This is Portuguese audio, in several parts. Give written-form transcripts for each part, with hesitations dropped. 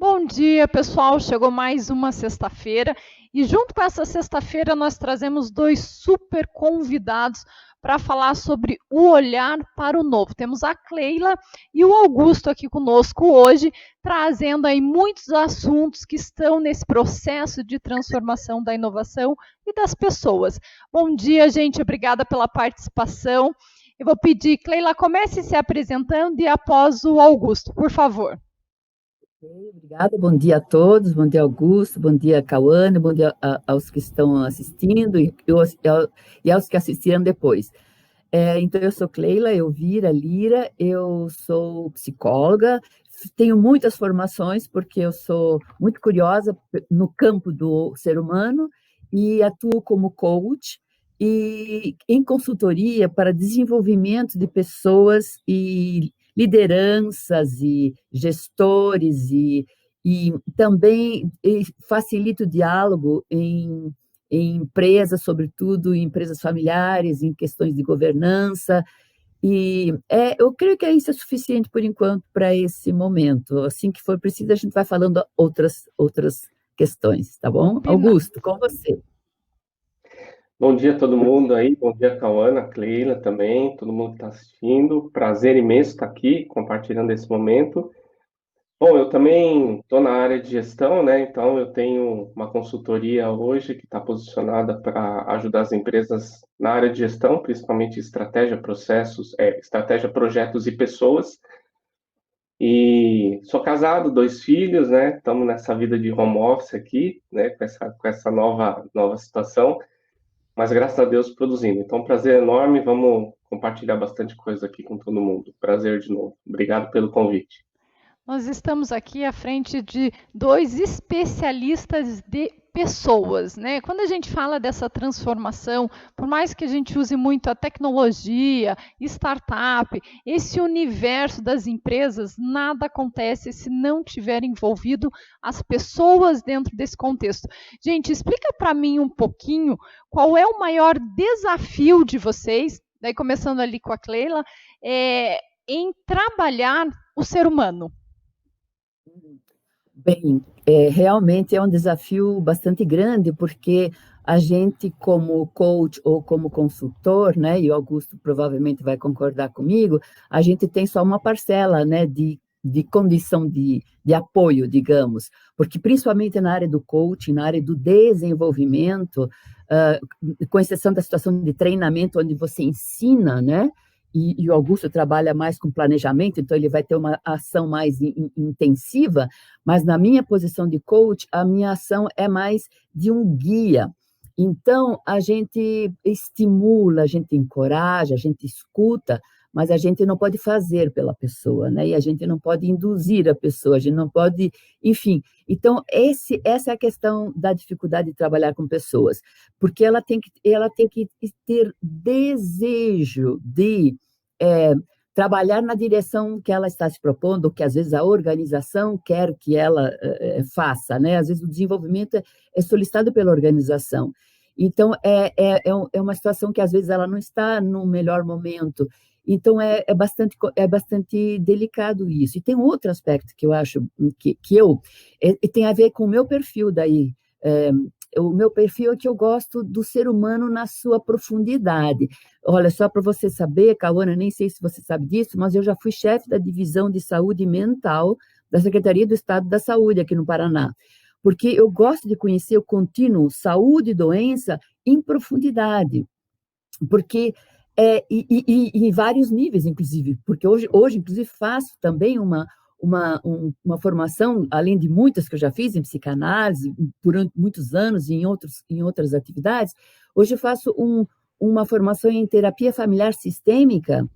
Bom dia, pessoal. Chegou mais uma sexta-feira e junto com essa sexta-feira nós trazemos dois super convidados para falar sobre o olhar para o novo. Temos a Cleila e o Augusto aqui conosco hoje, trazendo aí muitos assuntos que estão nesse processo de transformação da inovação e das pessoas. Bom dia, gente. Obrigada pela participação. Eu vou pedir, Cleila, comece se apresentando e após o Augusto, por favor. Obrigada, bom dia a todos, bom dia Augusto, bom dia Cauane, bom dia aos que estão assistindo e aos que assistiram depois. Então, eu sou Cleila Elvira Lira, eu sou psicóloga, tenho muitas formações porque eu sou muito curiosa no campo do ser humano e atuo como coach e em consultoria para desenvolvimento de pessoas e lideranças e gestores e também facilito o diálogo em empresas, sobretudo em empresas familiares, em questões de governança. Eu creio que isso é suficiente por enquanto para esse momento. Assim que for preciso, a gente vai falando outras questões, tá bom? Augusto, com você. Bom dia a todo mundo aí, bom dia Cauana, Cleila também, todo mundo que está assistindo. Prazer imenso estar aqui compartilhando esse momento. Bom, eu também estou na área de gestão, né? Então eu tenho uma consultoria hoje que está posicionada para ajudar as empresas na área de gestão, principalmente estratégia, processos, estratégia, projetos e pessoas. E sou casado, 2 filhos, né? Estamos nessa vida de home office aqui, né? Com essa nova situação. Mas graças a Deus produzindo. Então, um prazer enorme. Vamos compartilhar bastante coisa aqui com todo mundo. Prazer de novo. Obrigado pelo convite. Nós estamos aqui à frente de dois especialistas de pessoas, né? Quando a gente fala dessa transformação, por mais que a gente use muito a tecnologia, startup, esse universo das empresas, nada acontece se não tiver envolvido as pessoas dentro desse contexto. Gente, explica para mim um pouquinho qual é o maior desafio de vocês, daí começando ali com a Cleila, em trabalhar o ser humano. Bem, realmente é um desafio bastante grande, porque a gente, como coach ou como consultor, né, e o Augusto provavelmente vai concordar comigo, a gente tem só uma parcela, né, de condição de apoio, digamos, porque principalmente na área do coaching, na área do desenvolvimento, com exceção da situação de treinamento, onde você ensina, né, e o Augusto trabalha mais com planejamento, então ele vai ter uma ação mais intensiva, mas na minha posição de coach, a minha ação é mais de um guia. Então, a gente estimula, a gente encoraja, a gente escuta, mas a gente não pode fazer pela pessoa, né? E a gente não pode induzir a pessoa, a gente não pode, enfim. Então, essa é a questão da dificuldade de trabalhar com pessoas, porque ela tem que ter desejo de trabalhar na direção que ela está se propondo, que às vezes a organização quer que ela faça, né? Às vezes o desenvolvimento é solicitado pela organização. Então, é uma situação que às vezes ela não está no melhor momento. Então, é bastante delicado isso. E tem um outro aspecto que eu acho que tem a ver com o meu perfil daí. O meu perfil é que eu gosto do ser humano na sua profundidade. Olha, só para você saber, Cauana, nem sei se você sabe disso, mas eu já fui chefe da divisão de saúde mental da Secretaria do Estado da Saúde aqui no Paraná, porque eu gosto de conhecer o contínuo saúde e doença em profundidade, porque em vários níveis, inclusive, porque hoje inclusive, faço também uma formação, além de muitas que eu já fiz em psicanálise, por muitos anos, em outras atividades, hoje eu faço uma formação em terapia familiar sistêmica,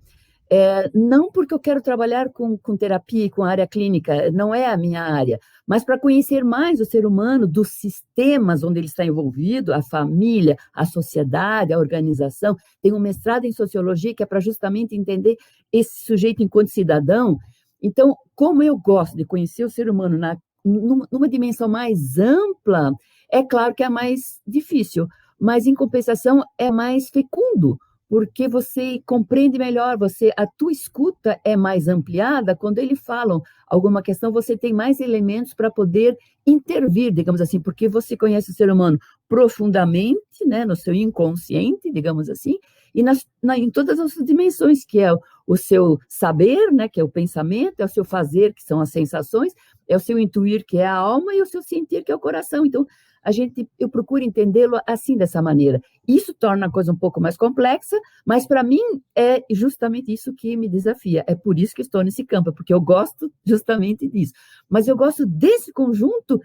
não porque eu quero trabalhar com terapia e com a área clínica, não é a minha área, mas para conhecer mais o ser humano, dos sistemas onde ele está envolvido, a família, a sociedade, a organização. Tenho um mestrado em sociologia que é para justamente entender esse sujeito enquanto cidadão. Então, como eu gosto de conhecer o ser humano numa dimensão mais ampla, é claro que é mais difícil, mas, em compensação, é mais fecundo, porque você compreende melhor, a tua escuta é mais ampliada, quando eles falam alguma questão, você tem mais elementos para poder intervir, digamos assim, porque você conhece o ser humano profundamente, né, no seu inconsciente, digamos assim, e em todas as suas dimensões, que é o seu saber, né, que é o pensamento, é o seu fazer, que são as sensações, é o seu intuir, que é a alma, e o seu sentir, que é o coração. Então, eu procuro entendê-lo assim, dessa maneira. Isso torna a coisa um pouco mais complexa, mas para mim é justamente isso que me desafia. É por isso que estou nesse campo, porque eu gosto justamente disso. Mas eu gosto desse conjunto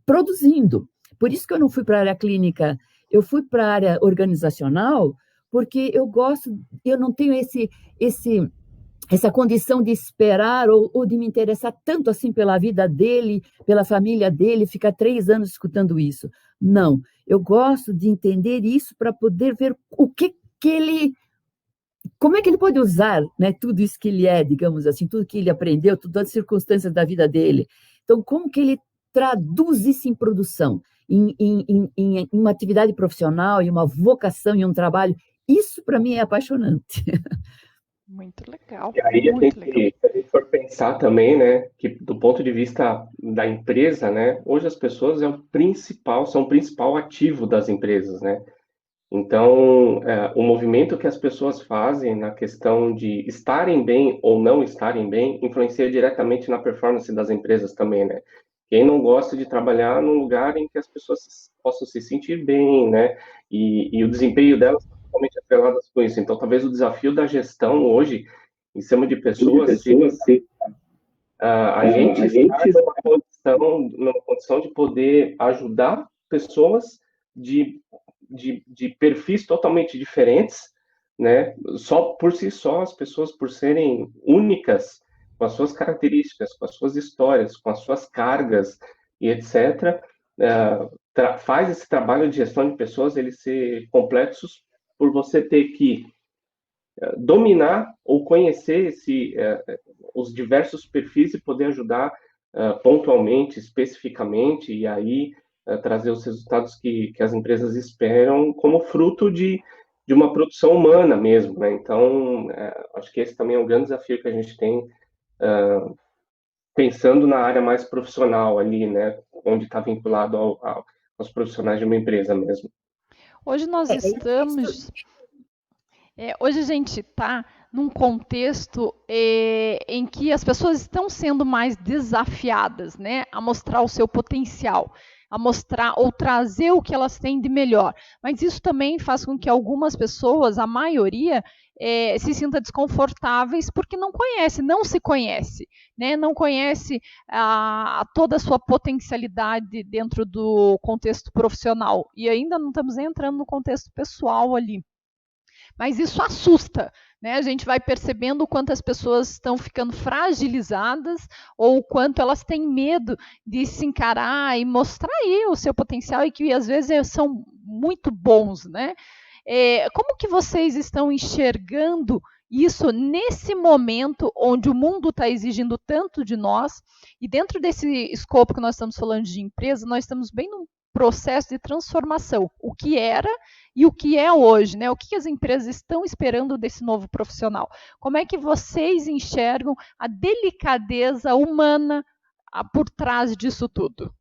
produzindo. Por isso que eu não fui para a área clínica, eu fui para a área organizacional, porque eu não tenho essa condição de esperar ou de me interessar tanto assim pela vida dele, pela família dele, ficar 3 anos escutando isso. Não, eu gosto de entender isso para poder ver como é que ele pode usar, né, tudo isso que ele é, digamos assim, tudo que ele aprendeu, todas as circunstâncias da vida dele. Então, como que ele traduz isso em produção, em uma atividade profissional, em uma vocação, em um trabalho? Isso, para mim, é apaixonante. Muito legal, E aí muito legal. se a gente for pensar também, né, que do ponto de vista da empresa, né, hoje as pessoas são o principal ativo das empresas, né? Então, o movimento que as pessoas fazem na questão de estarem bem ou não estarem bem influencia diretamente na performance das empresas também, né? Quem não gosta de trabalhar num lugar em que as pessoas possam se sentir bem, né? E o desempenho delas está totalmente atrelado com isso. Então, talvez o desafio da gestão hoje, em cima de pessoas, seja a gente estar numa condição de poder ajudar pessoas de, de perfis totalmente diferentes, né? Só por si só, as pessoas, por serem únicas, com as suas características, com as suas histórias, com as suas cargas e etc., faz esse trabalho de gestão de pessoas ele ser complexos por você ter que dominar ou conhecer os diversos perfis e poder ajudar pontualmente, especificamente, e aí trazer os resultados que as empresas esperam como fruto de uma produção humana mesmo, né? Então, acho que esse também é um grande desafio que a gente tem pensando na área mais profissional ali, né? Onde está vinculado aos profissionais de uma empresa mesmo. Hoje nós estamos hoje a gente está num contexto em que as pessoas estão sendo mais desafiadas, né, a mostrar o seu potencial, a mostrar ou trazer o que elas têm de melhor. Mas isso também faz com que algumas pessoas, a maioria, se sinta desconfortáveis porque não conhece, não se conhece, né, não conhece toda a sua potencialidade dentro do contexto profissional. E ainda não estamos entrando no contexto pessoal ali. Mas isso assusta, né? A gente vai percebendo o quanto as pessoas estão ficando fragilizadas ou o quanto elas têm medo de se encarar e mostrar aí o seu potencial e que às vezes são muito bons, né? Como que vocês estão enxergando isso nesse momento onde o mundo está exigindo tanto de nós e dentro desse escopo que nós estamos falando de empresa, nós estamos bem num processo de transformação, o que era e o que é hoje, né? O que as empresas estão esperando desse novo profissional? Como é que vocês enxergam a delicadeza humana por trás disso tudo?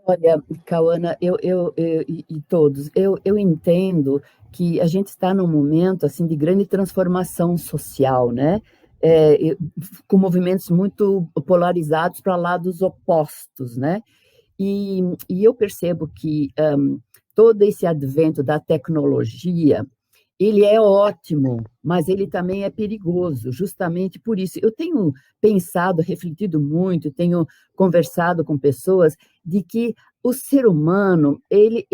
Olha, Cauana, e todos, eu entendo que a gente está num momento assim de grande transformação social, né? Com movimentos muito polarizados para lados opostos, né? E eu percebo que todo esse advento da tecnologia, ele é ótimo, mas ele também é perigoso, justamente por isso. Eu tenho pensado, refletido muito, tenho conversado com pessoas de que o ser humano ele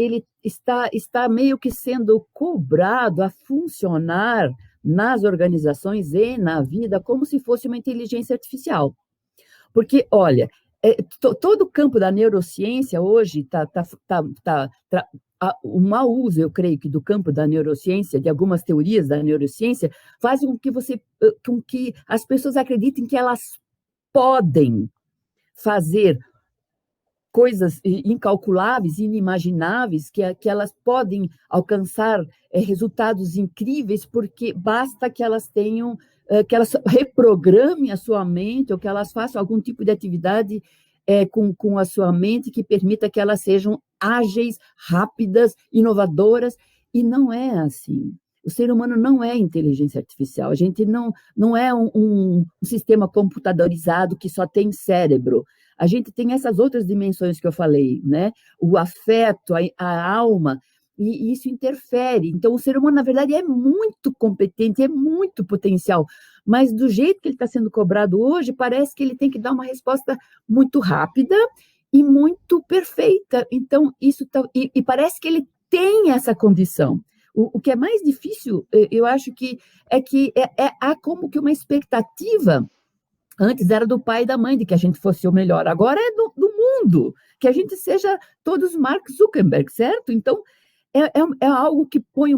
está meio que sendo cobrado a funcionar nas organizações e na vida como se fosse uma inteligência artificial. Porque, olha, todo o campo da neurociência hoje o mau uso, eu creio que do campo da neurociência, de algumas teorias da neurociência, faz com que as pessoas acreditem que elas podem fazer coisas incalculáveis, inimagináveis, que elas podem alcançar resultados incríveis, porque basta que elas tenham, que elas reprogramem a sua mente, ou que elas façam algum tipo de atividade com a sua mente que permita que elas sejam ágeis, rápidas, inovadoras, e não é assim. O ser humano não é inteligência artificial, a gente não é um sistema computadorizado que só tem cérebro. A gente tem essas outras dimensões que eu falei, né? O afeto, a alma, e isso interfere. Então, o ser humano, na verdade, é muito competente, é muito potencial, mas do jeito que ele está sendo cobrado hoje, parece que ele tem que dar uma resposta muito rápida e muito perfeita. Então, isso e parece que ele tem essa condição. O que é mais difícil, eu acho que há como que uma expectativa. Antes era do pai e da mãe de que a gente fosse o melhor, agora é do mundo, que a gente seja todos Mark Zuckerberg, certo? Então, é algo que põe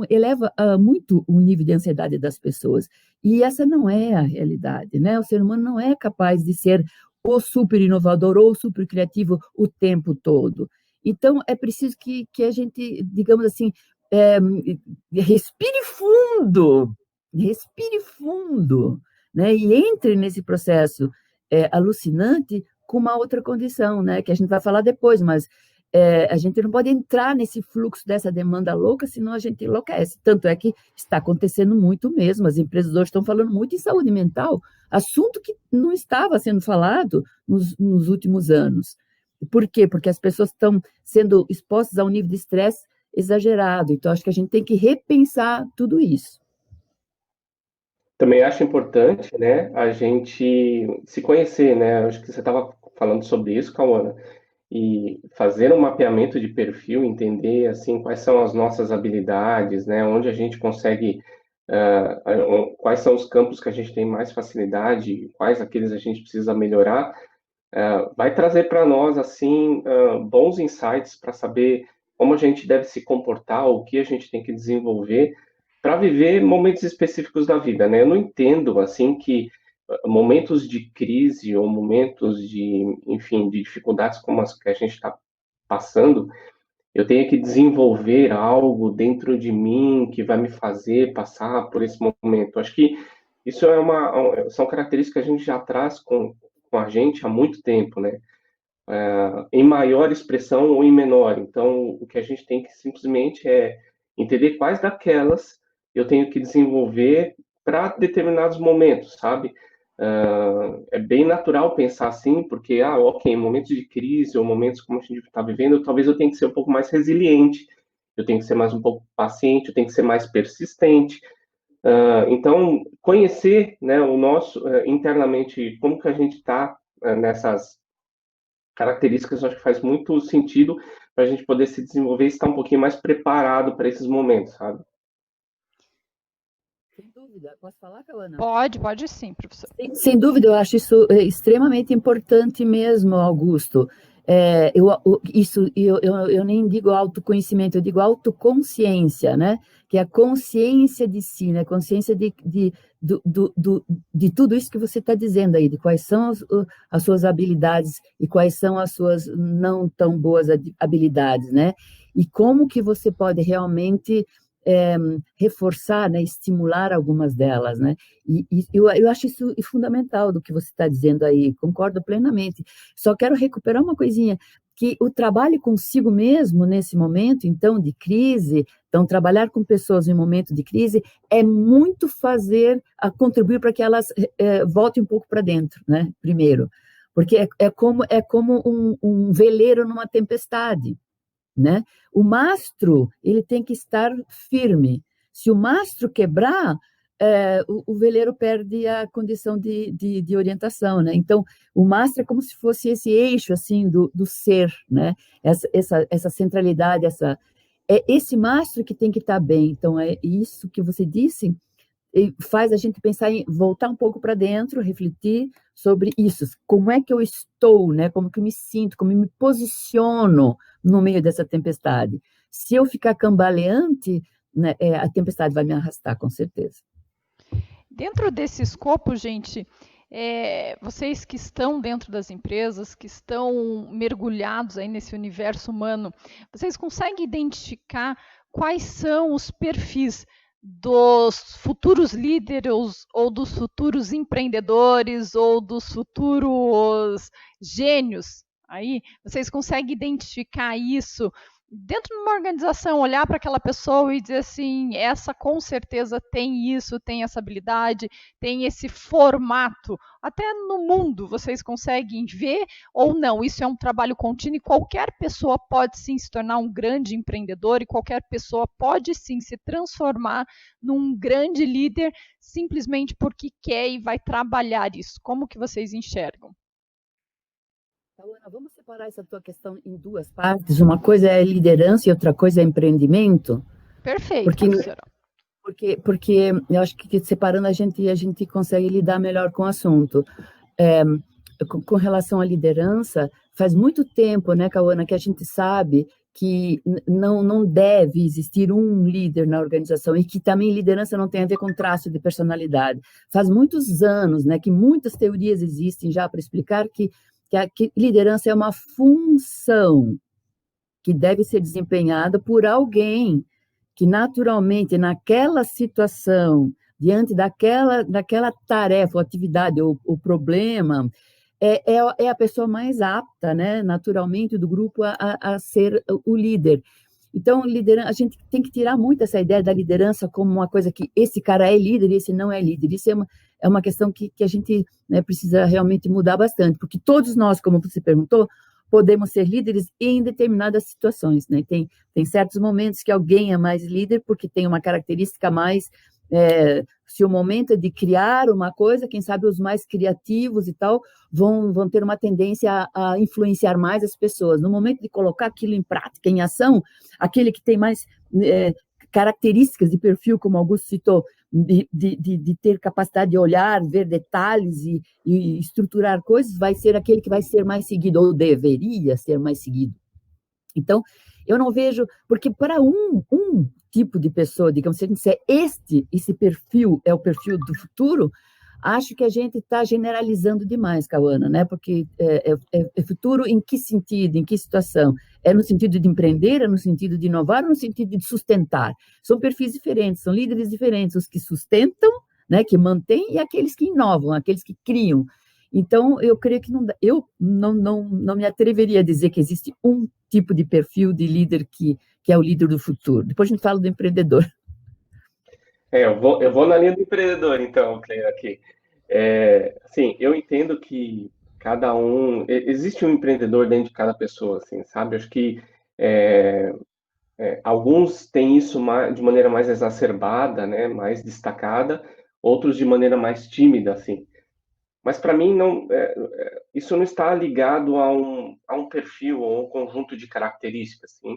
eleva muito o nível de ansiedade das pessoas. E essa não é a realidade, né? O ser humano não é capaz de ser o super inovador ou super criativo o tempo todo. Então, é preciso que a gente, digamos assim, respire fundo, né? E entre nesse processo alucinante com uma outra condição, né? Que a gente vai falar depois, mas a gente não pode entrar nesse fluxo dessa demanda louca, senão a gente enlouquece. Tanto é que está acontecendo muito mesmo, as empresas hoje estão falando muito em saúde mental, assunto que não estava sendo falado nos últimos anos. Por quê? Porque as pessoas estão sendo expostas a um nível de estresse exagerado. Então, acho que a gente tem que repensar tudo isso. Também acho importante, né, a gente se conhecer, né? Acho que você estava falando sobre isso, Cauana, e fazer um mapeamento de perfil, entender assim quais são as nossas habilidades, né? Onde a gente consegue, quais são os campos que a gente tem mais facilidade, quais aqueles a gente precisa melhorar, vai trazer para nós assim bons insights para saber como a gente deve se comportar, o que a gente tem que desenvolver para viver momentos específicos da vida, né? Eu não entendo assim que momentos de crise ou momentos de, enfim, de dificuldades como as que a gente está passando, eu tenho que desenvolver algo dentro de mim que vai me fazer passar por esse momento. Acho que isso são características que a gente já traz com a gente há muito tempo, né? Em maior expressão ou em menor. Então, o que a gente tem que simplesmente é entender quais daquelas eu tenho que desenvolver para determinados momentos, sabe? É bem natural pensar assim, porque, ok, em momentos de crise ou momentos como a gente está vivendo, talvez eu tenha que ser um pouco mais resiliente, eu tenho que ser mais um pouco paciente, eu tenho que ser mais persistente. Então, conhecer, né, o nosso internamente, como que a gente está nessas características, eu acho que faz muito sentido para a gente poder se desenvolver e estar um pouquinho mais preparado para esses momentos, sabe? Sem dúvida. Posso falar, Cauana? Pode sim, professor. Sem dúvida, eu acho isso extremamente importante mesmo, Augusto. Eu nem digo autoconhecimento, eu digo autoconsciência, né? Que é a consciência de si, né? Consciência de tudo isso que você está dizendo aí, de quais são as suas habilidades e quais são as suas não tão boas habilidades, né? E como que você pode realmente reforçar, né, estimular algumas delas, né? E eu acho isso fundamental do que você está dizendo aí, concordo plenamente. Só quero recuperar uma coisinha, que o trabalho consigo mesmo nesse momento, então, de crise, então, trabalhar com pessoas em momento de crise é muito contribuir para que elas voltem um pouco para dentro, né? Primeiro, porque é como um veleiro numa tempestade, né? O mastro, ele tem que estar firme. Se o mastro quebrar, o veleiro perde a condição de orientação, né? Então, o mastro é como se fosse esse eixo, assim, do ser, né? Essa centralidade, é esse mastro que tem que estar bem. Então, é isso que você disse, faz a gente pensar em voltar um pouco para dentro, refletir sobre isso. Como é que eu estou, né? Como que eu me sinto, como eu me posiciono no meio dessa tempestade. Se eu ficar cambaleante, né, a tempestade vai me arrastar, com certeza. Dentro desse escopo, gente, vocês que estão dentro das empresas, que estão mergulhados aí nesse universo humano, vocês conseguem identificar quais são os perfis dos futuros líderes ou dos futuros empreendedores ou dos futuros gênios? Aí vocês conseguem identificar isso dentro de uma organização, olhar para aquela pessoa e dizer assim, essa com certeza tem isso, tem essa habilidade, tem esse formato. Até no mundo vocês conseguem ver ou não, isso é um trabalho contínuo e qualquer pessoa pode sim se tornar um grande empreendedor e qualquer pessoa pode sim se transformar num grande líder simplesmente porque quer e vai trabalhar isso. Como que vocês enxergam? Ana, vamos separar essa tua questão em duas partes. Uma coisa é liderança e outra coisa é empreendimento. Perfeito, Porque, professora. porque eu acho que separando a gente consegue lidar melhor com o assunto. É, com relação à liderança, faz muito tempo, né, Cauana, que a gente sabe que não deve existir um líder na organização e que também liderança não tem a ver com traço de personalidade. Faz muitos anos, né, que muitas teorias existem já para explicar que liderança é uma função que deve ser desempenhada por alguém que naturalmente naquela situação, diante daquela tarefa, ou atividade ou problema, é a pessoa mais apta, né, naturalmente, do grupo a ser o líder. Então, a gente tem que tirar muito essa ideia da liderança como uma coisa que esse cara é líder e esse não é líder. Isso é uma questão que a gente, né, precisa realmente mudar bastante, porque todos nós, como você perguntou, podemos ser líderes em determinadas situações, né? Tem certos momentos que alguém é mais líder porque tem uma característica mais... se o momento é de criar uma coisa, quem sabe os mais criativos e tal vão ter uma tendência a influenciar mais as pessoas. No momento de colocar aquilo em prática, em ação, aquele que tem mais características de perfil, como Augusto citou, de ter capacidade de olhar, ver detalhes e estruturar coisas, vai ser aquele que vai ser mais seguido, ou deveria ser mais seguido. Então, eu não vejo, porque para um tipo de pessoa, digamos, se a gente disser esse perfil é o perfil do futuro, acho que a gente está generalizando demais, Cauana, né? Porque é futuro em que sentido, em que situação? É no sentido de empreender, é no sentido de inovar, ou no sentido de sustentar? São perfis diferentes, são líderes diferentes, os que sustentam, né, que mantêm, e aqueles que inovam, aqueles que criam. Então, eu creio que eu não me atreveria a dizer que existe um tipo de perfil de líder que é o líder do futuro. Depois a gente fala do empreendedor. Eu vou na linha do empreendedor, então, Claire, aqui. Assim, eu entendo que cada um... Existe um empreendedor dentro de cada pessoa, assim, sabe? Acho que alguns têm isso de maneira mais exacerbada, né? Mais destacada, outros de maneira mais tímida, assim. Mas para mim não, isso não está ligado a um perfil ou um conjunto de características, sim.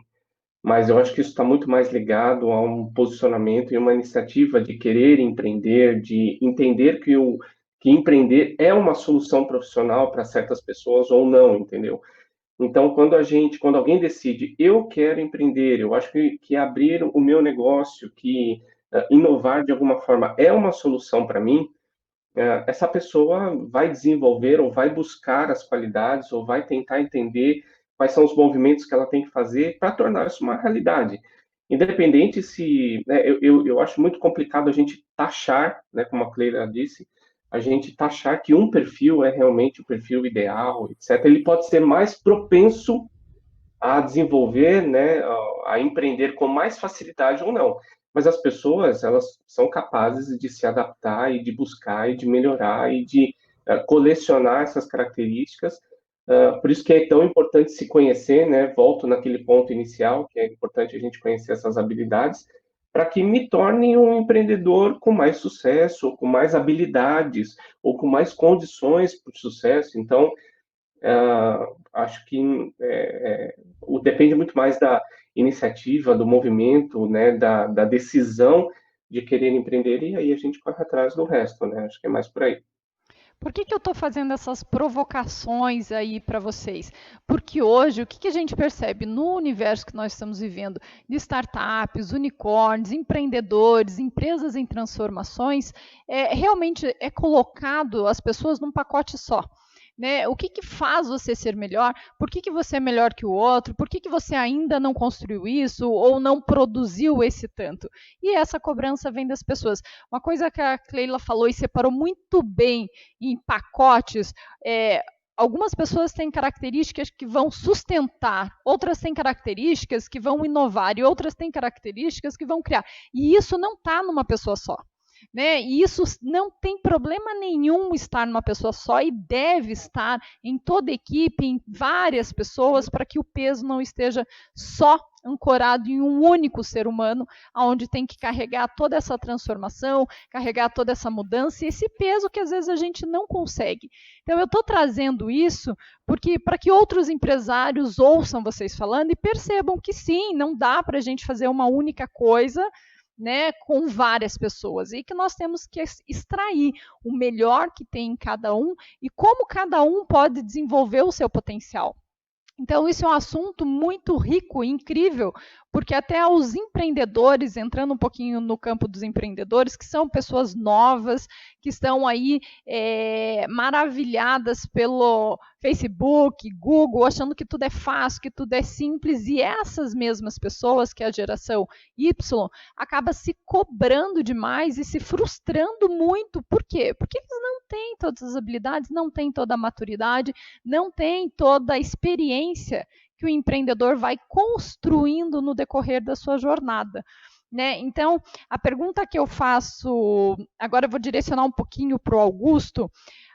Mas eu acho que isso está muito mais ligado a um posicionamento e uma iniciativa de querer empreender, de entender que empreender é uma solução profissional para certas pessoas ou não, entendeu? Então, quando alguém decide, eu quero empreender, eu acho que abrir o meu negócio, que inovar de alguma forma é uma solução para mim, essa pessoa vai desenvolver ou vai buscar as qualidades ou vai tentar entender quais são os movimentos que ela tem que fazer para tornar isso uma realidade. Independente se... Né, eu acho muito complicado a gente taxar, né, como a Cleira disse, a gente taxar que um perfil é realmente o perfil ideal, etc. Ele pode ser mais propenso a desenvolver, né, a empreender com mais facilidade ou não. Mas as pessoas, elas são capazes de se adaptar e de buscar e de melhorar e de colecionar essas características. Por isso que é tão importante se conhecer, né? Volto naquele ponto inicial, que é importante a gente conhecer essas habilidades, para que me torne um empreendedor com mais sucesso, ou com mais habilidades, ou com mais condições para o sucesso. Então, acho que depende muito mais da iniciativa, do movimento, né, da decisão de querer empreender, e aí a gente corre atrás do resto, né? Acho que é mais por aí. Por que eu estou fazendo essas provocações aí para vocês? Porque hoje, o que a gente percebe no universo que nós estamos vivendo, de startups, unicórnios, empreendedores, empresas em transformações, realmente é colocado as pessoas num pacote só. Né? O que faz você ser melhor? Por que você é melhor que o outro? Por que você ainda não construiu isso ou não produziu esse tanto? E essa cobrança vem das pessoas. Uma coisa que a Cleila falou e separou muito bem em pacotes, algumas pessoas têm características que vão sustentar, outras têm características que vão inovar e outras têm características que vão criar. E isso não está numa pessoa só. Né? E isso não tem problema nenhum estar numa pessoa só e deve estar em toda a equipe, em várias pessoas, para que o peso não esteja só ancorado em um único ser humano, onde tem que carregar toda essa transformação, carregar toda essa mudança e esse peso que às vezes a gente não consegue. Então eu estou trazendo isso porque para que outros empresários ouçam vocês falando e percebam que sim, não dá para a gente fazer uma única coisa, né, com várias pessoas, e que nós temos que extrair o melhor que tem em cada um e como cada um pode desenvolver o seu potencial. Então, isso é um assunto muito rico e incrível, porque até os empreendedores, entrando um pouquinho no campo dos empreendedores, que são pessoas novas, que estão aí maravilhadas pelo Facebook, Google, achando que tudo é fácil, que tudo é simples, e essas mesmas pessoas, que é a geração Y, acaba se cobrando demais e se frustrando muito. Por quê? Porque eles não têm todas as habilidades, não têm toda a maturidade, não têm toda a experiência que o empreendedor vai construindo no decorrer da sua jornada. Né? Então, a pergunta que eu faço, agora eu vou direcionar um pouquinho para o Augusto.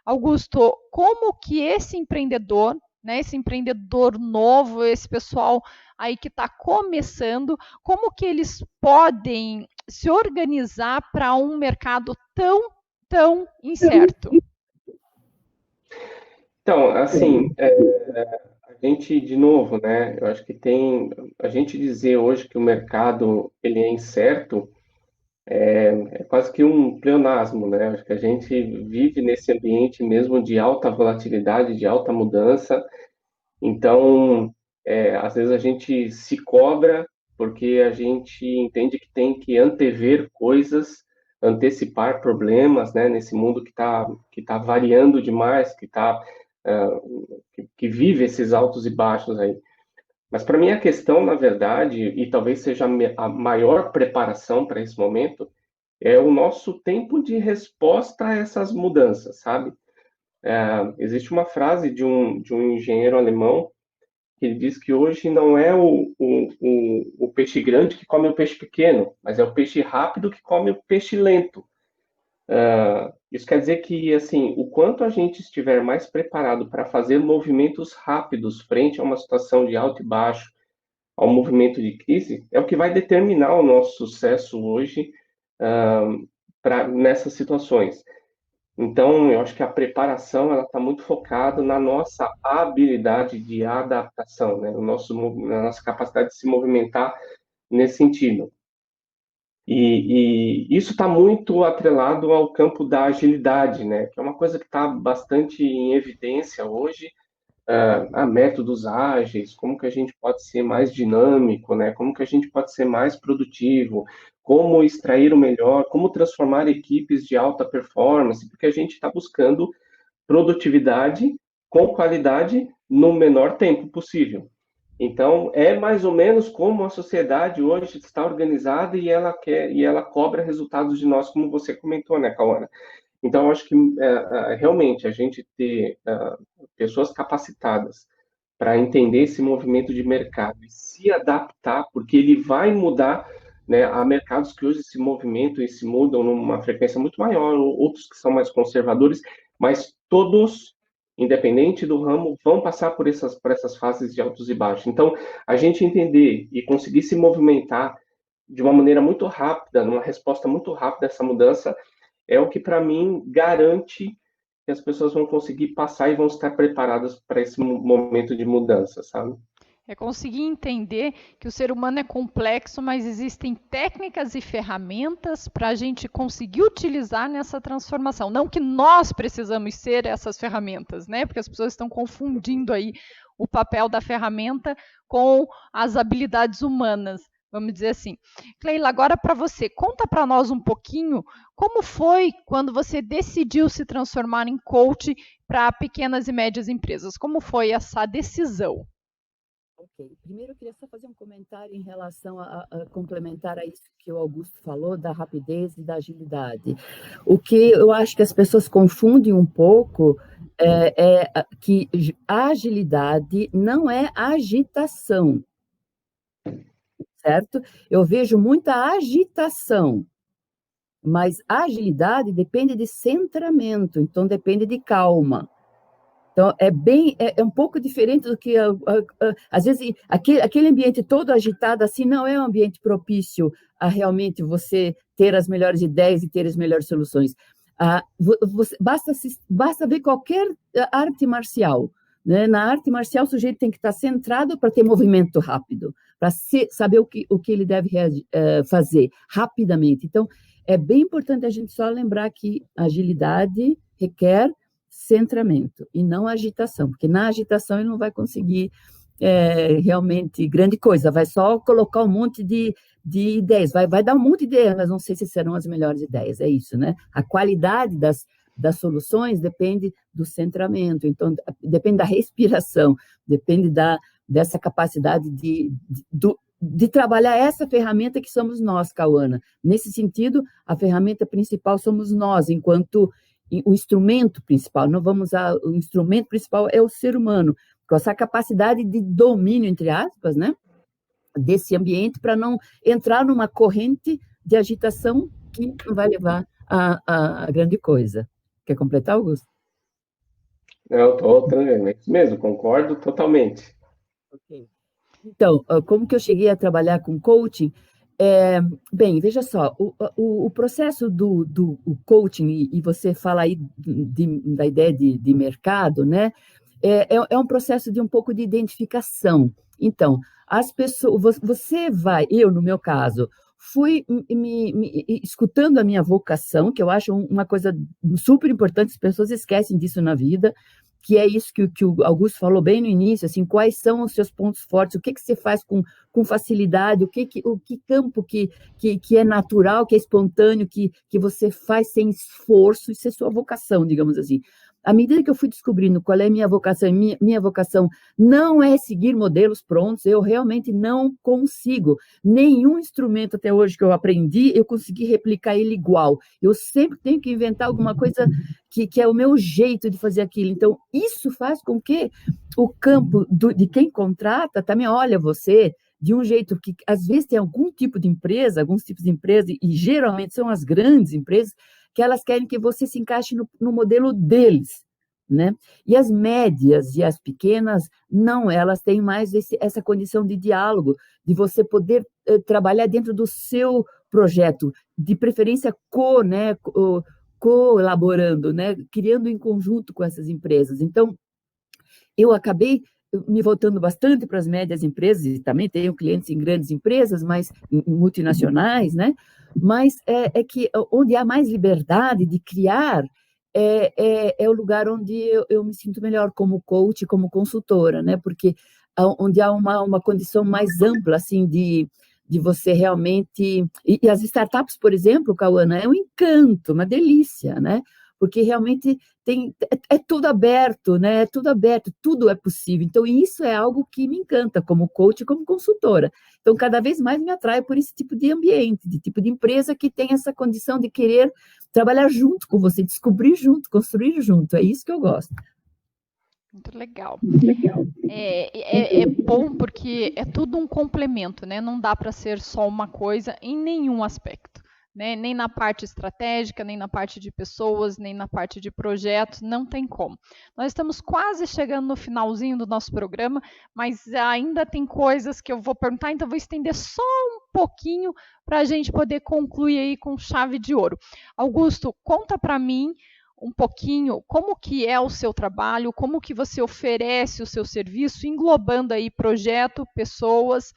Augusto, como que esse empreendedor, né, esse empreendedor novo, esse pessoal aí que está começando, como que eles podem se organizar para um mercado tão incerto? Então, assim, a gente, de novo, né, eu acho que a gente dizer hoje que o mercado ele é incerto é quase que um pleonasmo, né? Acho que a gente vive nesse ambiente mesmo de alta volatilidade, de alta mudança, então, às vezes a gente se cobra porque a gente entende que tem que antever coisas, antecipar problemas, né? Nesse mundo que tá variando demais, que vive esses altos e baixos aí. Mas para mim a questão, na verdade, e talvez seja a maior preparação para esse momento, é o nosso tempo de resposta a essas mudanças, sabe? Existe uma frase de um engenheiro alemão que ele diz que hoje não é o peixe grande que come o peixe pequeno, mas é o peixe rápido que come o peixe lento. Isso quer dizer que, assim, o quanto a gente estiver mais preparado para fazer movimentos rápidos frente a uma situação de alto e baixo, ao movimento de crise, é o que vai determinar o nosso sucesso hoje nessas situações. Então, eu acho que a preparação ela está muito focada na nossa habilidade de adaptação, né? Na nossa capacidade de se movimentar nesse sentido. E isso está muito atrelado ao campo da agilidade, né? Que é uma coisa que está bastante em evidência hoje, métodos ágeis, como que a gente pode ser mais dinâmico, né? Como que a gente pode ser mais produtivo, como extrair o melhor, como transformar equipes de alta performance, porque a gente está buscando produtividade com qualidade no menor tempo possível. Então, é mais ou menos como a sociedade hoje está organizada e ela cobra resultados de nós, como você comentou, né, Cauana? Então, eu acho que realmente a gente ter pessoas capacitadas para entender esse movimento de mercado e se adaptar, porque ele vai mudar, né? Há mercados que hoje se movimentam e se mudam numa frequência muito maior, outros que são mais conservadores, mas todos, independente do ramo, vão passar por essas fases de altos e baixos. Então, a gente entender e conseguir se movimentar de uma maneira muito rápida, numa resposta muito rápida a essa mudança, é o que, para mim, garante que as pessoas vão conseguir passar e vão estar preparadas para esse momento de mudança, sabe? É conseguir entender que o ser humano é complexo, mas existem técnicas e ferramentas para a gente conseguir utilizar nessa transformação. Não que nós precisamos ser essas ferramentas, né? Porque as pessoas estão confundindo aí o papel da ferramenta com as habilidades humanas, vamos dizer assim. Cleila, agora para você, conta para nós um pouquinho como foi quando você decidiu se transformar em coach para pequenas e médias empresas. Como foi essa decisão? Ok. Primeiro, eu queria só fazer um comentário em relação a complementar a isso que o Augusto falou, da rapidez e da agilidade. O que eu acho que as pessoas confundem um pouco é que a agilidade não é agitação, certo? Eu vejo muita agitação, mas a agilidade depende de centramento, então depende de calma. Então, é um pouco diferente do que, às vezes, aquele ambiente todo agitado, assim, não é um ambiente propício a realmente você ter as melhores ideias e ter as melhores soluções. Basta ver qualquer arte marcial, né? Na arte marcial, o sujeito tem que estar centrado para ter movimento rápido, para saber o que ele deve fazer rapidamente. Então, é bem importante a gente só lembrar que agilidade requer centramento e não agitação, porque na agitação ele não vai conseguir realmente grande coisa, vai só colocar um monte de ideias, vai dar um monte de ideias, mas não sei se serão as melhores ideias, é isso, né? A qualidade das soluções depende do centramento, então depende da respiração, depende dessa capacidade de trabalhar essa ferramenta que somos nós, Cauana. Nesse sentido, a ferramenta principal somos nós, enquanto o instrumento principal, o instrumento principal é o ser humano, com essa capacidade de domínio, entre aspas, né, desse ambiente, para não entrar numa corrente de agitação que não vai levar a grande coisa. Quer completar, Augusto? Eu estou tranquilo, é isso mesmo, concordo totalmente. Ok. Então, como que eu cheguei a trabalhar com coaching? Bem, veja só, o processo do coaching, e você fala aí da ideia de mercado, né? É um processo de um pouco de identificação. Então, as pessoas, eu, no meu caso, fui escutando a minha vocação, que eu acho uma coisa super importante, as pessoas esquecem disso na vida, que é isso que o Augusto falou bem no início, assim, quais são os seus pontos fortes, o que você faz com facilidade, o que campo que é natural, que é espontâneo, que você faz sem esforço, isso é sua vocação, digamos assim. À medida que eu fui descobrindo qual é a minha vocação, minha vocação não é seguir modelos prontos, eu realmente não consigo. Nenhum instrumento até hoje que eu aprendi, eu consegui replicar ele igual. Eu sempre tenho que inventar alguma coisa que é o meu jeito de fazer aquilo. Então, isso faz com que o campo de quem contrata também olha você de um jeito que, às vezes, tem alguns tipos de empresa, e geralmente são as grandes empresas, que elas querem que você se encaixe no modelo deles, né? E as médias e as pequenas, não, elas têm mais essa condição de diálogo, de você poder trabalhar dentro do seu projeto, de preferência colaborando, né? Criando em conjunto com essas empresas. Então, eu acabei me voltando bastante para as médias empresas, e também tenho clientes em grandes empresas, mas multinacionais, né? Mas é que onde há mais liberdade de criar é o lugar onde eu me sinto melhor como coach, como consultora, né? Porque onde há uma condição mais ampla, assim, de você realmente... E as startups, por exemplo, Cauana, é um encanto, uma delícia, né? Porque realmente é tudo aberto, né? É tudo aberto, tudo é possível. Então, isso é algo que me encanta como coach e como consultora. Então, cada vez mais me atrai por esse tipo de ambiente, de tipo de empresa que tem essa condição de querer trabalhar junto com você, descobrir junto, construir junto. É isso que eu gosto. Muito legal. É bom porque é tudo um complemento, né? Não dá para ser só uma coisa em nenhum aspecto. Né? Nem na parte estratégica, nem na parte de pessoas, nem na parte de projetos, não tem como. Nós estamos quase chegando no finalzinho do nosso programa, mas ainda tem coisas que eu vou perguntar, então vou estender só um pouquinho para a gente poder concluir aí com chave de ouro. Augusto, conta para mim um pouquinho como que é o seu trabalho, como que você oferece o seu serviço, englobando aí projeto, pessoas,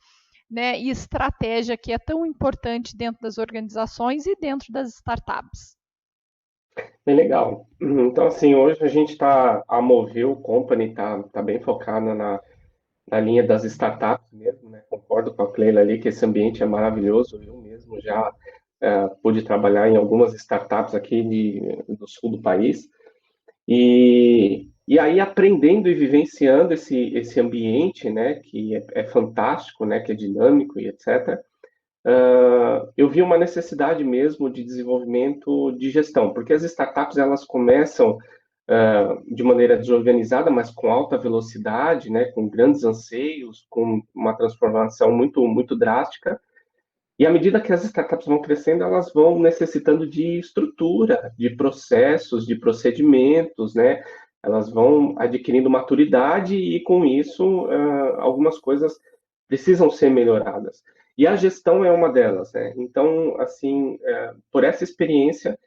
né, e estratégia que é tão importante dentro das organizações e dentro das startups. Bem legal. Então, assim, hoje a gente está, a Movil Company tá bem focada na linha das startups mesmo, né? Concordo com a Cleila ali que esse ambiente é maravilhoso. Eu mesmo já pude trabalhar em algumas startups aqui do sul do país. E aí, aprendendo e vivenciando esse ambiente, né, que é fantástico, né, que é dinâmico e etc., eu vi uma necessidade mesmo de desenvolvimento de gestão, porque as startups elas começam de maneira desorganizada, mas com alta velocidade, né, com grandes anseios, com uma transformação muito, muito drástica. E à medida que as startups vão crescendo, elas vão necessitando de estrutura, de processos, de procedimentos, né? Elas vão adquirindo maturidade e, com isso, algumas coisas precisam ser melhoradas. E a gestão é uma delas, né? Então, assim, por essa experiência,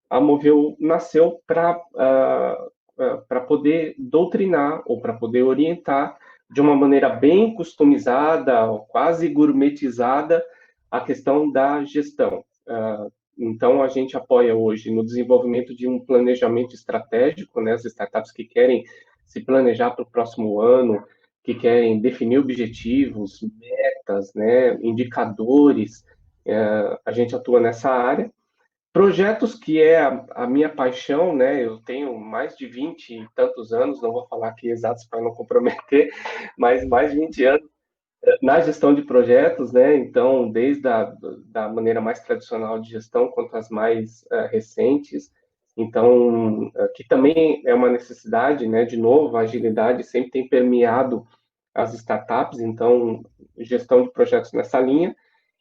a Moveu nasceu para poder doutrinar ou para poder orientar de uma maneira bem customizada, quase gourmetizada, a questão da gestão. Então, a gente apoia hoje no desenvolvimento de um planejamento estratégico, né, as startups que querem se planejar para o próximo ano, que querem definir objetivos, metas, né, indicadores, a gente atua nessa área. Projetos que é a minha paixão, né? Eu tenho mais de 20 e tantos anos, não vou falar aqui exatos para não comprometer, mas mais de 20 anos na gestão de projetos, né? Então, desde da maneira mais tradicional de gestão quanto as mais recentes. Então, que também é uma necessidade, né? De novo, a agilidade sempre tem permeado as startups, então, gestão de projetos nessa linha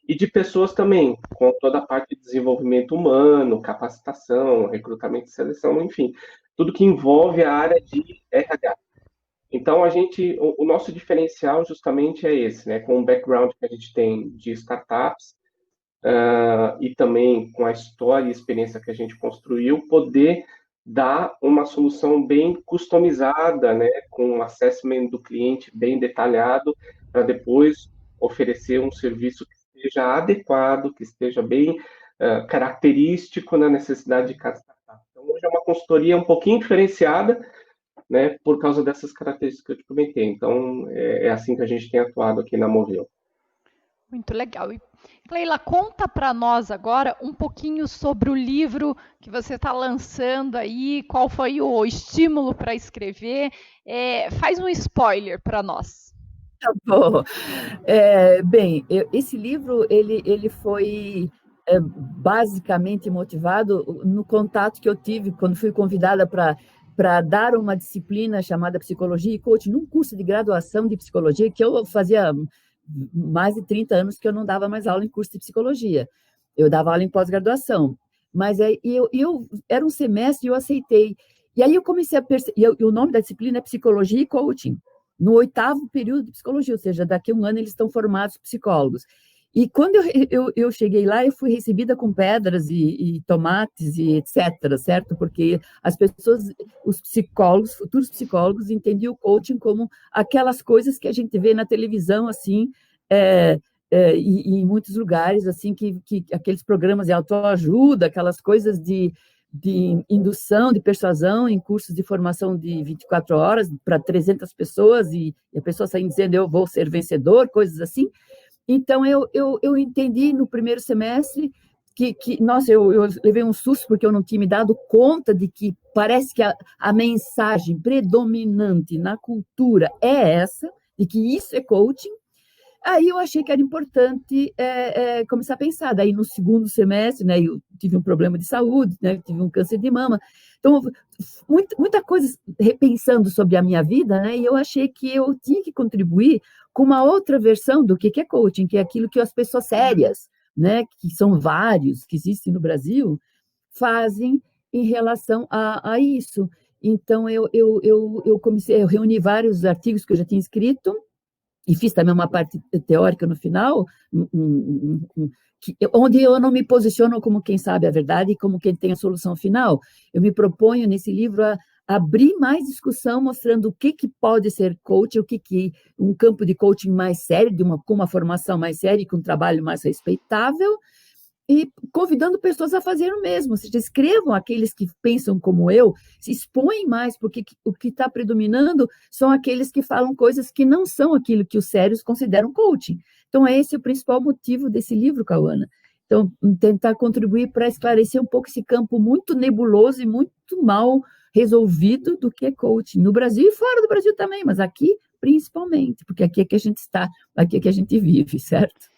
e de pessoas também, com toda a parte de desenvolvimento humano, capacitação, recrutamento e seleção, enfim, tudo que envolve a área de RH. Então, o nosso diferencial justamente é esse, né? Com o background que a gente tem de startups, e também com a história e experiência que a gente construiu, poder dar uma solução bem customizada, né? Com um assessment do cliente bem detalhado, para depois oferecer um serviço que esteja adequado, que esteja bem característico na necessidade de cada startup. Então, hoje é uma consultoria um pouquinho diferenciada, né, por causa dessas características que eu te comentei. Então, é assim que a gente tem atuado aqui na Movil. Muito legal. E, Cleila, conta para nós agora um pouquinho sobre o livro que você está lançando aí, qual foi o estímulo para escrever. Faz um spoiler para nós. Tá bom. Bem, esse livro ele foi basicamente motivado no contato que eu tive quando fui convidada para dar uma disciplina chamada Psicologia e Coaching, num curso de graduação de psicologia que eu fazia mais de 30 anos que eu não dava mais aula em curso de psicologia. Eu dava aula em pós-graduação. Mas eu era um semestre e eu aceitei. E aí eu comecei a perceber, e o nome da disciplina é Psicologia e Coaching, no 8º período de psicologia, ou seja, daqui a um ano eles estão formados psicólogos. E quando eu cheguei lá, eu fui recebida com pedras e tomates e etc., certo? Porque as pessoas, os psicólogos, futuros psicólogos, entendiam o coaching como aquelas coisas que a gente vê na televisão, assim, e em muitos lugares, assim, que aqueles programas de autoajuda, aquelas coisas de indução, de persuasão em cursos de formação de 24 horas para 300 pessoas e a pessoa saindo dizendo eu vou ser vencedor, coisas assim. Então, eu entendi no primeiro semestre nossa, eu levei um susto porque eu não tinha me dado conta de que parece que a mensagem predominante na cultura é essa, de que isso é coaching. Aí eu achei que era importante começar a pensar. Daí, no segundo semestre, né, eu tive um problema de saúde, né, tive um câncer de mama. Então, muita coisa repensando sobre a minha vida, né, e eu achei que eu tinha que contribuir com uma outra versão do que é coaching, que é aquilo que as pessoas sérias, né, que são vários, que existem no Brasil, fazem em relação a isso. Então, eu reuni vários artigos que eu já tinha escrito, e fiz também uma parte teórica no final, onde eu não me posiciono como quem sabe a verdade e como quem tem a solução final. Eu me proponho nesse livro a abrir mais discussão, mostrando o que pode ser coach, o que um campo de coaching mais sério, com uma formação mais séria, com um trabalho mais respeitável, e convidando pessoas a fazer o mesmo. Ou seja, escrevam aqueles que pensam como eu, se expõem mais, porque o que está predominando são aqueles que falam coisas que não são aquilo que os sérios consideram coaching. Então, esse é o principal motivo desse livro, Cauana. Então, tentar contribuir para esclarecer um pouco esse campo muito nebuloso e muito mal resolvido do que é coaching, no Brasil e fora do Brasil também, mas aqui principalmente, porque aqui é que a gente está, aqui é que a gente vive, certo?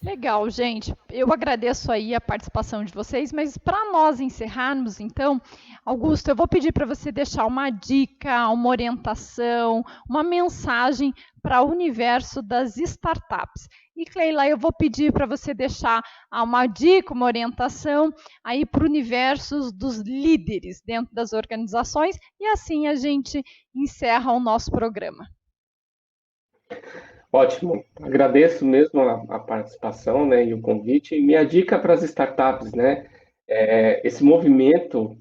Legal, gente. Eu agradeço aí a participação de vocês, mas para nós encerrarmos, então, Augusto, eu vou pedir para você deixar uma dica, uma orientação, uma mensagem para o universo das startups. E, Cleila, eu vou pedir para você deixar uma dica, uma orientação aí para o universo dos líderes dentro das organizações, e assim a gente encerra o nosso programa. Ótimo, agradeço mesmo a participação, né, e o convite. E minha dica para as startups, né, esse movimento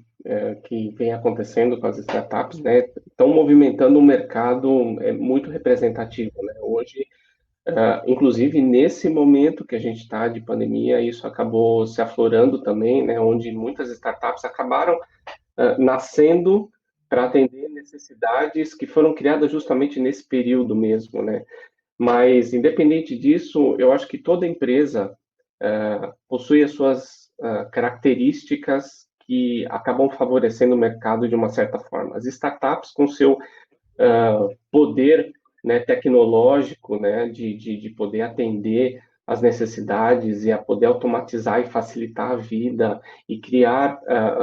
que vem acontecendo com as startups, né, estão movimentando um mercado muito representativo, né. Hoje, inclusive nesse momento que a gente está de pandemia, isso acabou se aflorando também, né, onde muitas startups acabaram nascendo para atender necessidades que foram criadas justamente nesse período mesmo, né. Mas, independente disso, eu acho que toda empresa possui as suas características que acabam favorecendo o mercado de uma certa forma. As startups, com seu poder, né, tecnológico, né, de poder atender as necessidades e a poder automatizar e facilitar a vida e criar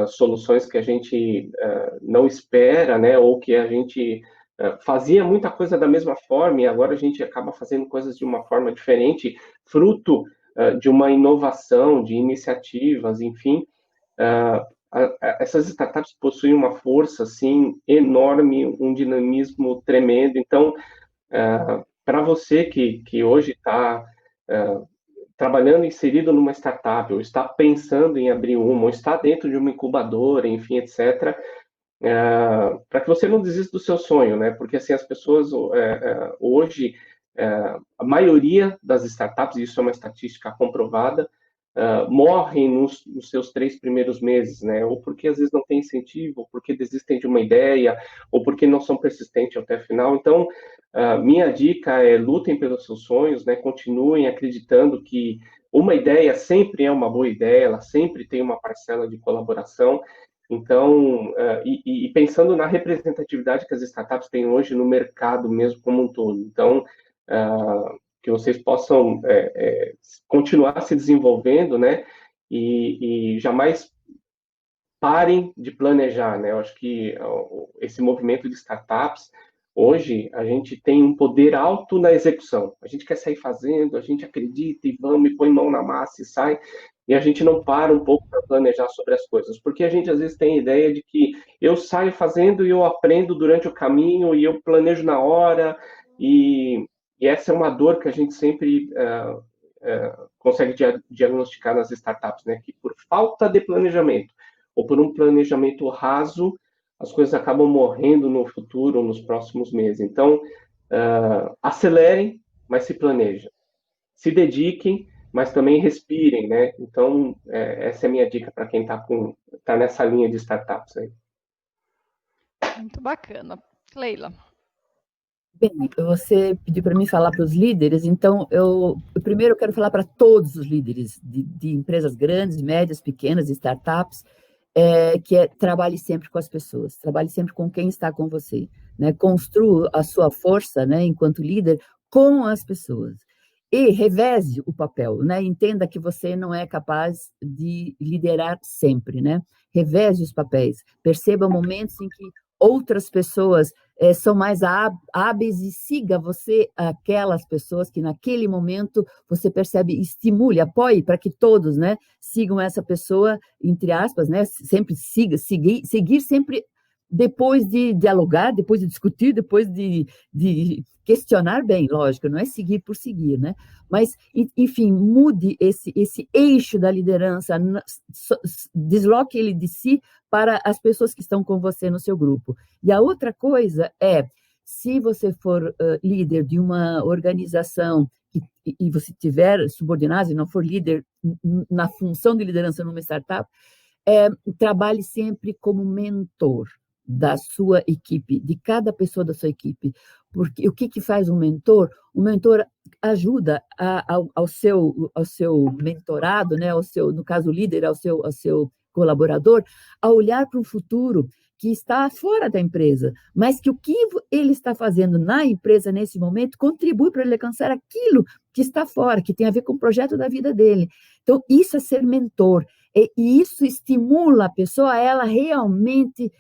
soluções que a gente não espera, né, ou que a gente fazia muita coisa da mesma forma e agora a gente acaba fazendo coisas de uma forma diferente, fruto de uma inovação, de iniciativas, enfim. Essas startups possuem uma força, assim, enorme, um dinamismo tremendo. Então, para você que hoje está trabalhando inserido numa startup, ou está pensando em abrir uma, ou está dentro de uma incubadora, enfim, etc., para que você não desista do seu sonho, né? Porque assim as pessoas hoje, a maioria das startups, isso é uma estatística comprovada, morrem nos seus 3 primeiros meses, né? Ou porque às vezes não tem incentivo, ou porque desistem de uma ideia, ou porque não são persistentes até o final. Então, minha dica é lutem pelos seus sonhos, né? Continuem acreditando que uma ideia sempre é uma boa ideia, ela sempre tem uma parcela de colaboração. Então, e pensando na representatividade que as startups têm hoje no mercado mesmo como um todo. Então, que vocês possam continuar se desenvolvendo, né? E jamais parem de planejar, né? Eu acho que esse movimento de startups, hoje, a gente tem um poder alto na execução. A gente quer sair fazendo, a gente acredita e vamos, e põe mão na massa e sai, e a gente não para um pouco para planejar sobre as coisas, porque a gente às vezes tem a ideia de que eu saio fazendo e eu aprendo durante o caminho e eu planejo na hora, e essa é uma dor que a gente sempre consegue diagnosticar nas startups, né? Que por falta de planejamento, ou por um planejamento raso, as coisas acabam morrendo no futuro, nos próximos meses. Então, acelerem, mas se planejem. Se dediquem, mas também respirem, né? Então, essa é a minha dica para quem tá nessa linha de startups aí. Muito bacana. Cleila. Bem, você pediu para mim falar para os líderes, então primeiro eu quero falar para todos os líderes de empresas grandes, médias, pequenas, startups, trabalhe sempre com as pessoas, trabalhe sempre com quem está com você, né? Construa a sua força, né, enquanto líder com as pessoas. E reveze o papel, né? Entenda que você não é capaz de liderar sempre, né? Reveze os papéis, perceba momentos em que outras pessoas são mais hábeis e siga você aquelas pessoas que naquele momento você percebe, estimule, apoie para que todos, né, sigam essa pessoa, entre aspas, né, sempre seguir sempre depois de dialogar, depois de discutir, depois de questionar bem, lógico, não é seguir por seguir, né? Mas, enfim, mude esse eixo da liderança, desloque ele de si para as pessoas que estão com você no seu grupo. E a outra coisa é, se você for líder de uma organização e você tiver subordinado e não for líder na função de liderança numa startup, trabalhe sempre como mentor da sua equipe, de cada pessoa da sua equipe. Porque o que faz um mentor? O mentor ajuda ao seu mentorado, né? No caso, o líder, ao seu colaborador, a olhar para um futuro que está fora da empresa, mas que o que ele está fazendo na empresa nesse momento contribui para ele alcançar aquilo que está fora, que tem a ver com o projeto da vida dele. Então, isso é ser mentor, e isso estimula a pessoa a ela realmente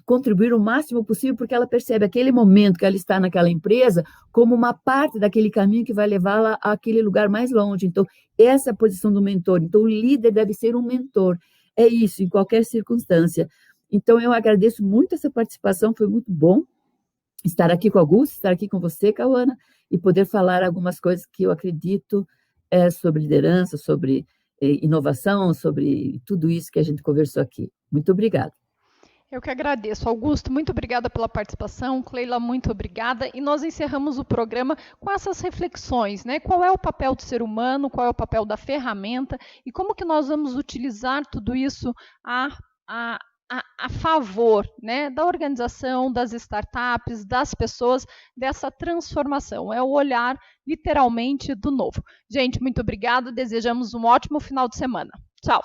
contribuir o máximo possível, porque ela percebe aquele momento que ela está naquela empresa como uma parte daquele caminho que vai levá-la àquele lugar mais longe. Então, essa é a posição do mentor. Então, o líder deve ser um mentor. É isso, em qualquer circunstância. Então, eu agradeço muito essa participação, foi muito bom estar aqui com o Augusto, estar aqui com você, Cauana, e poder falar algumas coisas que eu acredito sobre liderança, sobre inovação, sobre tudo isso que a gente conversou aqui. Muito obrigada. Eu que agradeço. Augusto, muito obrigada pela participação. Cleila, muito obrigada. E nós encerramos o programa com essas reflexões, né? Qual é o papel do ser humano, qual é o papel da ferramenta e como que nós vamos utilizar tudo isso a favor, né, da organização, das startups, das pessoas, dessa transformação. É o olhar, literalmente, do novo. Gente, muito obrigada. Desejamos um ótimo final de semana. Tchau.